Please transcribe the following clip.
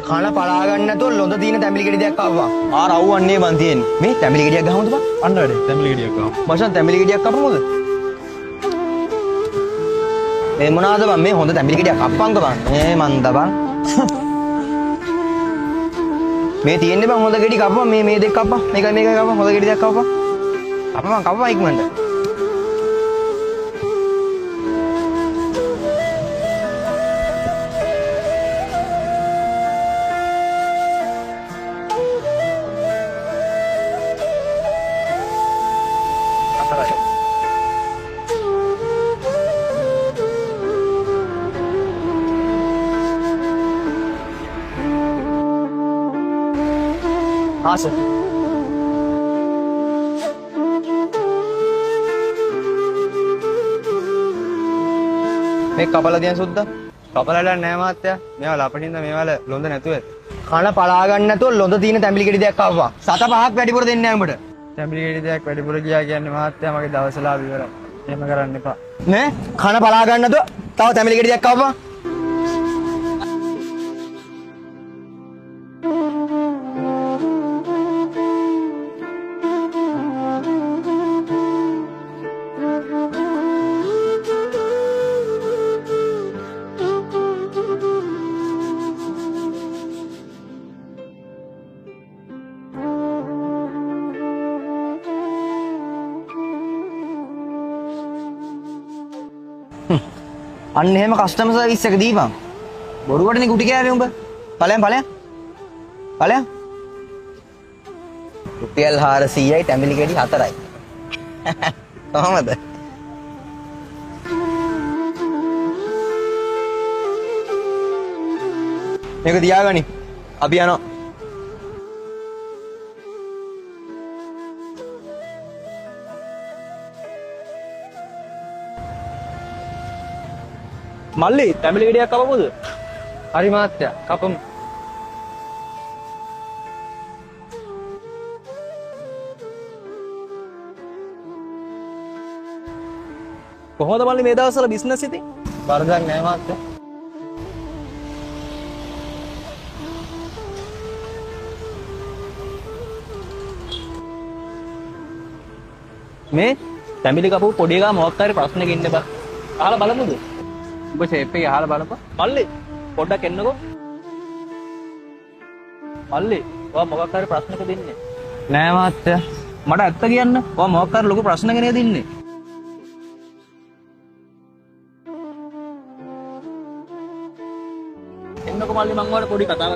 කන පලා ගන්න නැතුව ලොඳ තියෙන තැඹිලි ගෙඩි දෙකක් ආවා. රව්වන්නේ බන් තියෙන්නේ. මේ තැඹිලි ගෙඩියක් ගහමුද බං? අන්න වැඩේ තැඹිලි ගෙඩියක් ගහමු. මචං තැඹිලි ගෙඩියක් කපමුද? මේ මොනවාද බං මේ හොඳ තැඹිලි ගෙඩියක් කප්පන්ක බං. මේ මන්ද බං. මේ තියෙන්නේ බං හොඳ ගෙඩි කපපන් මේ දෙක කපපන්. මේකයි කපපන් හොඳ ගෙඩි දෙකක් කපපන්. කපපන් ඉක්මනට. Sir. මේ කපලා තියන සුද්දා කපලාලා නෑ මාත්‍යා. මේවා ලපටින්ද මේවල ලොඳ නැතුව. කන පලා ගන්න නැතුව ලොඳ තියෙන තැඹිලි ගෙඩි දෙකක් ආවා. 7-5ක් වැඩිපුර දෙන්නේ නෑ උඹට. තැඹිලි ගෙඩි දෙකක් වැඩිපුර ගියා කියන්නේ මාත්‍යා මගේ දවසලා ඉවරයි. එහෙම කරන්න එපා. නේ කන පලා ගන්න නැතුව තව තැඹිලි ගෙඩි දෙකක් ආවා. අන්න එහෙම කස්ටමර් සර්විස් එක දීපන්. බොරුවටනේ කුටි කෑවේ උඹ. ඵලයන්. රුපියල් 400යි තැඹිලි ගෙඩි 4යි. කොහමද? මේක තියාගනි. අපි යනවා. මල්ලි තැඹිලි ගෙඩියක් කපමුද? හරි මාත්‍යා කපමු. කොහොමද මල්ලි මේ දවස්වල බිස්නස් ඉතින්? වරදක් නෑ මාත්‍යා. මේ තැඹිලි කපපු පොඩි එකා මොකක් හරි ප්‍රශ්නයක් ඉන්න බා. අහලා බලමුද? උඹ ෂේප් එක අහලා බලපන්. මල්ලි පොඩ්ඩක් එන්නකෝ. මල්ලි ඔයා මොකක් හරි ප්‍රශ්නක දෙන්නේ? නෑ මාත්‍යා. මට ඇත්ත කියන්න. ඔයා මොකක් හරි ලොකු ප්‍රශ්නක නේද ඉන්නේ? එන්නකෝ මල්ලි මං ඔයාලට පොඩි කතාවක්